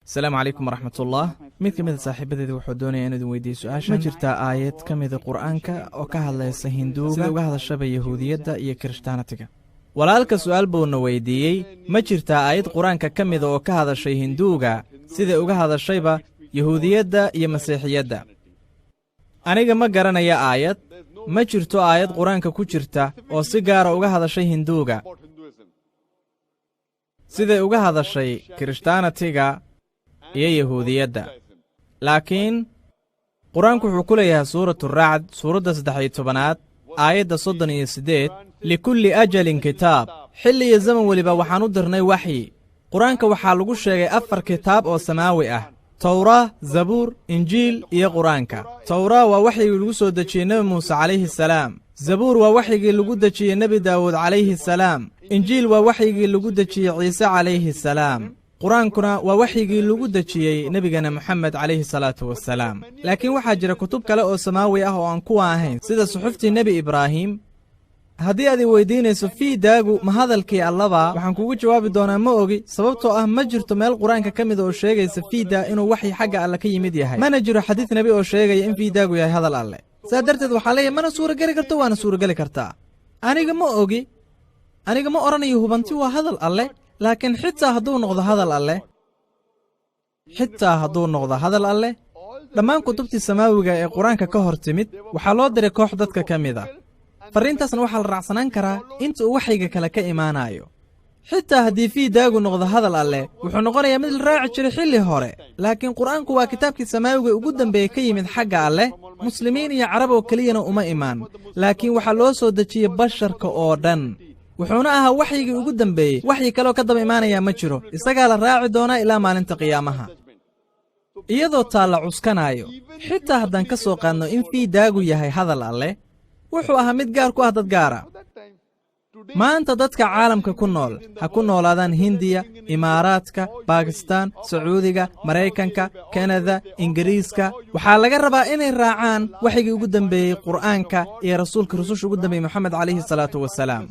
السلام عليكم ورحمة الله. mid ka mid ah saaxiibadeeda wuxuu doonayaa inuu idin weydiiyo su'aashan. Ma jirtaa aayad ka mid ah Qur'aanka oo ka hadlaysa Hinduuga sida uga hadashaba Yahuudiyadda iyo Kirishtaanatiga? walaalka su'aal buuna weydiiyey, ma jirtaa aayad Qur'aanka ka mid ah oo ka hadashay Hinduuga sida uga hadashayba Yahuudiyadda iyo Masiixiyadda? aniga ma garanaya aayad. ma jirto aayad Qur'aanka ku jirta oo si gaara uga hadashay Hinduuga siday uga hadashay Kirishtaanatiga iyo Yahuudiyadda. laakiin qur-aanku wuxuu ku leeyahay suuratu racd suuradda 13 aayadda 38 likulli ajalin kitaab. xilli iyo zaman weliba waxaan u dirnay waxyi. qur-aanka waxaa lagu sheegay 4 kitaab oo samaawi ah: towraa, zabuur, injiil iyo qur-aanka. towraa waa waxyigii lagu soo dejiyey nebi muuse calayhi salaam. zabuur waa waxyigii lagu dejiyey nebi daawuud calayhi salaam. injiil waa waxyigii lagu dejiyey ciise calayhi salaam. qur-aankuna waa waxyigii lagu dejiyey nebigana moxamed calayhi salaatu wasalaam. laakiin waxaa jira kutub kale oo samaawi ah oo aan kuwa ahayn, sida suxuftii nebi ibraahim. haddii aad i weydiinayso fiidaagu ma hadalkii allaba, waxaan kugu jawaabi doonaa ma ogi, sababtoo ah ma jirto meel qur-aanka ka mid oo sheegaysa fiidaa inuu waxyi xagga alle ka yimid yahay. mana jiro xadiid nebi oo sheegaya in fiidaagu yahay hadal alle. saa darteed waxaa leeyahay mana suurageli karto, waana suurageli kartaa. aniga ma ogi, aniga ma odhanayo hubanti waa hadal alle. laakiin xitaa hadduu noqdo hadal alleh, dhammaan kutubtii samaawiga ee qur-aanka ka hor timid waxaa loo diray koox dadka ka mid a. farriintaasna waxaa la raacsanaan karaa inta uu waxyiga kale ka imaanayo. xitaa haddii fiidaagu noqdo hadal alleh, wuxuu noqonayaa mid la raaci jiray xilli hore. laakiin qur-aanku waa kitaabkii samaawiga ugu dambeeyey ka yimid xagga alleh. muslimiin iyo carab oo keliyana uma imaan, laakiin waxaa loo soo dejiyey basharka oo dhan. wuxuuna ahaa waxyigii ugu dambeeyey. waxyi kaleoo ka daba imaanayaa ma jiro. isagaa la raaci doonaa ilaa maalinta qiyaamaha. iyadoo taa la cuskanaayo, xitaa haddaan ka soo qaadno in fiidaagu yahay hadal alleh, wuxuu ahaa mid gaar ku ah dad gaara. maanta dadka caalamka ku nool ha ku noolaadaan hindiya, imaaraadka, baakistaan, sacuudiga, maraykanka, kanada, ingiriiska, waxaa laga rabaa inay raacaan waxyigii ugu dambeeyey qur'aanka iyo rasuulka rususha ugu dambeeyey moxamed calayhi salaatu wasalaam.